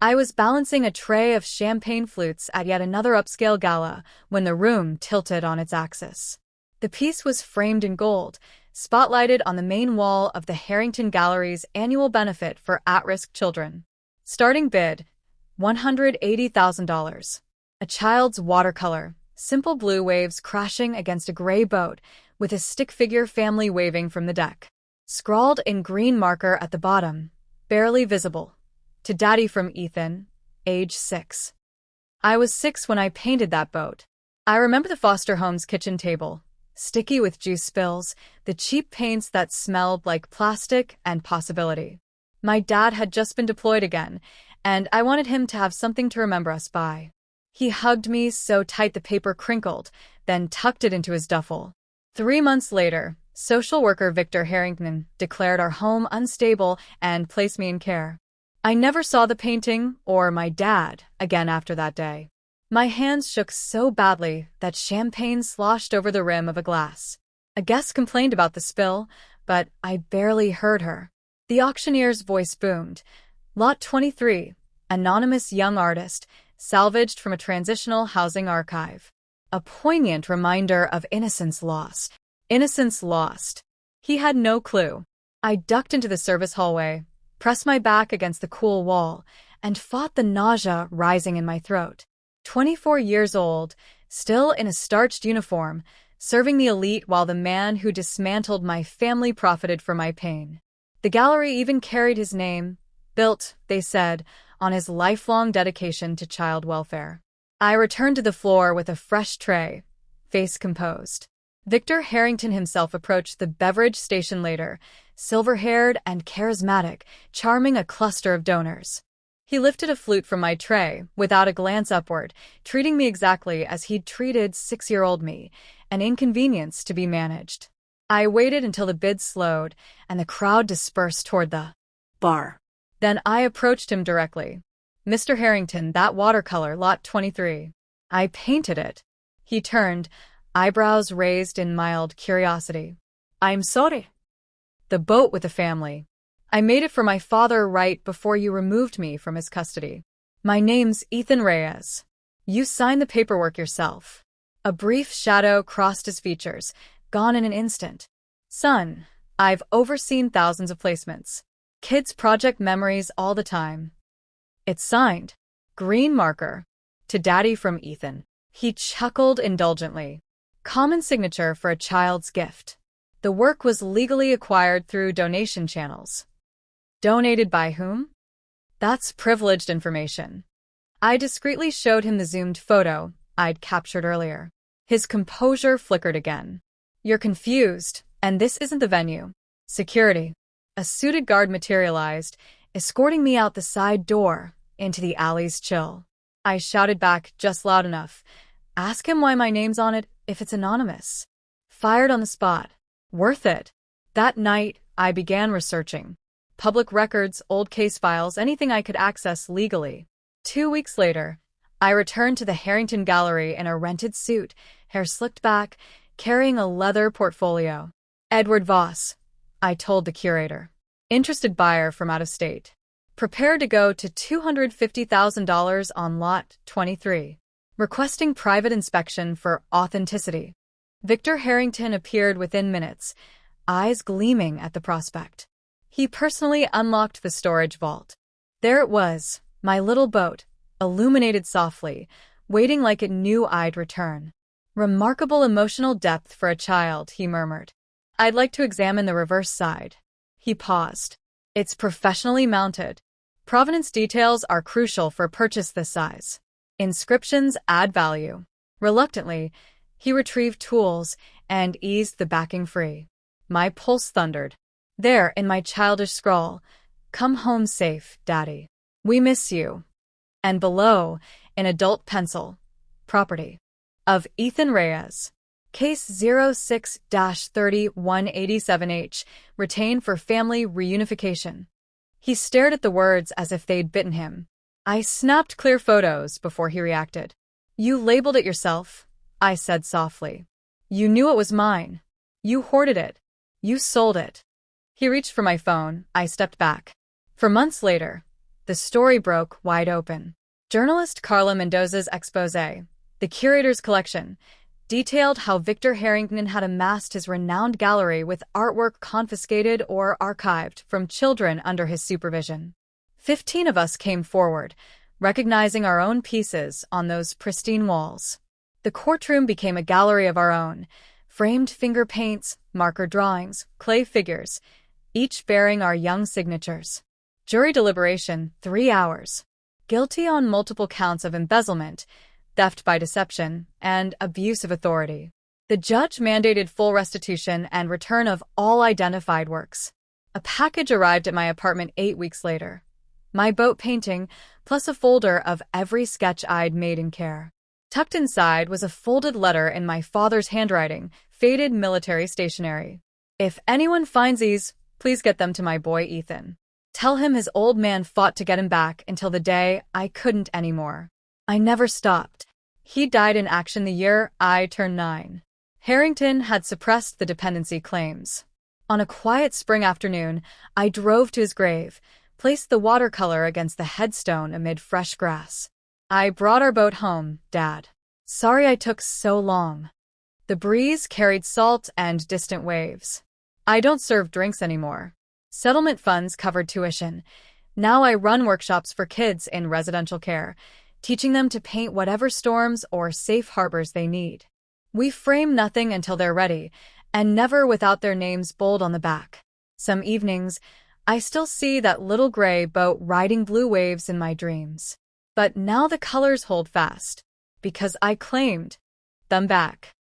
I was balancing a tray of champagne flutes at yet another upscale gala when the room tilted on its axis. The piece was framed in gold, spotlighted on the main wall of the Harrington Gallery's annual benefit for at-risk children. Starting bid, $180,000. A child's watercolor, simple blue waves crashing against a gray boat with a stick figure family waving from the deck. Scrawled in green marker at the bottom, barely visible. To Daddy from Ethan, age 6. I was 6 when I painted that boat. I remember the foster home's kitchen table, sticky with juice spills, the cheap paints that smelled like plastic and possibility. My dad had just been deployed again, and I wanted him to have something to remember us by. He hugged me so tight the paper crinkled, then tucked it into his duffel. 3 months later, social worker Victor Harrington declared our home unstable and placed me in care. I never saw the painting or my dad again after that day. My hands shook so badly that champagne sloshed over the rim of a glass. A guest complained about the spill, but I barely heard her. The auctioneer's voice boomed. Lot 23, anonymous young artist, salvaged from a transitional housing archive. A poignant reminder of innocence lost. Innocence lost. He had no clue. I ducked into the service hallway, pressed my back against the cool wall, and fought the nausea rising in my throat. 24 years old, still in a starched uniform, serving the elite while the man who dismantled my family profited from my pain. The gallery even carried his name, built, they said, on his lifelong dedication to child welfare. I returned to the floor with a fresh tray, face composed. Victor Harrington himself approached the beverage station later, silver-haired and charismatic, charming a cluster of donors. He lifted a flute from my tray, without a glance upward, treating me exactly as he'd treated 6-year-old me, an inconvenience to be managed. I waited until the bids slowed, and the crowd dispersed toward the bar. Then I approached him directly. Mr. Harrington, that watercolor, lot 23. I painted it. He turned, eyebrows raised in mild curiosity. I'm sorry. The boat with the family. I made it for my father right before you removed me from his custody. My name's Ethan Reyes. You signed the paperwork yourself. A brief shadow crossed his features, gone in an instant. Son, I've overseen thousands of placements. Kids' project memories all the time. It's signed. Green marker. To Daddy from Ethan. He chuckled indulgently. Common signature for a child's gift. The work was legally acquired through donation channels. Donated by whom? That's privileged information. I discreetly showed him the zoomed photo I'd captured earlier. His composure flickered again. You're confused, and this isn't the venue. Security. A suited guard materialized, escorting me out the side door into the alley's chill. I shouted back just loud enough. Ask him why my name's on it if it's anonymous. Fired on the spot. Worth it. That night, I began researching. Public records, old case files, anything I could access legally. 2 weeks later, I returned to the Harrington Gallery in a rented suit, hair slicked back, carrying a leather portfolio. Edward Voss, I told the curator. Interested buyer from out of state. Prepared to go to $250,000 on lot 23. Requesting private inspection for authenticity. Victor Harrington appeared within minutes, eyes gleaming at the prospect. He personally unlocked the storage vault. There it was, my little boat, illuminated softly, waiting like it knew I'd return. Remarkable emotional depth for a child, he murmured. I'd like to examine the reverse side. He paused. It's professionally mounted. Provenance details are crucial for a purchase this size. Inscriptions add value. Reluctantly, he retrieved tools and eased the backing free. My pulse thundered. There, in my childish scrawl, come home safe, Daddy. We miss you. And below, in adult pencil, property of Ethan Reyes. Case 06-3187H, retained for family reunification. He stared at the words as if they'd bitten him. I snapped clear photos before he reacted. You labeled it yourself, I said softly. You knew it was mine. You hoarded it. You sold it. He reached for my phone. I stepped back. For months later, The story broke wide open. Journalist Carla Mendoza's exposé, The Curator's Collection, detailed how Victor Harrington had amassed his renowned gallery with artwork confiscated or archived from children under his supervision. 15 of us came forward, recognizing our own pieces on those pristine walls. The courtroom became a gallery of our own, framed finger paints, marker drawings, clay figures, each bearing our young signatures. Jury deliberation, 3 hours. Guilty on multiple counts of embezzlement, theft by deception, and abuse of authority. The judge mandated full restitution and return of all identified works. A package arrived at my apartment 8 weeks later. My boat painting, plus a folder of every sketch I'd made in care. Tucked inside was a folded letter in my father's handwriting, faded military stationery. If anyone finds these, please get them to my boy Ethan. Tell him his old man fought to get him back until the day I couldn't anymore. I never stopped. He died in action the year I turned 9. Harrington had suppressed the dependency claims. On a quiet spring afternoon, I drove to his grave, placed the watercolor against the headstone amid fresh grass. I brought our boat home, Dad. Sorry I took so long. The breeze carried salt and distant waves. I don't serve drinks anymore. Settlement funds covered tuition. Now I run workshops for kids in residential care, teaching them to paint whatever storms or safe harbors they need. We frame nothing until they're ready, and never without their names bold on the back. Some evenings, I still see that little gray boat riding blue waves in my dreams. But now the colors hold fast, because I claimed them back.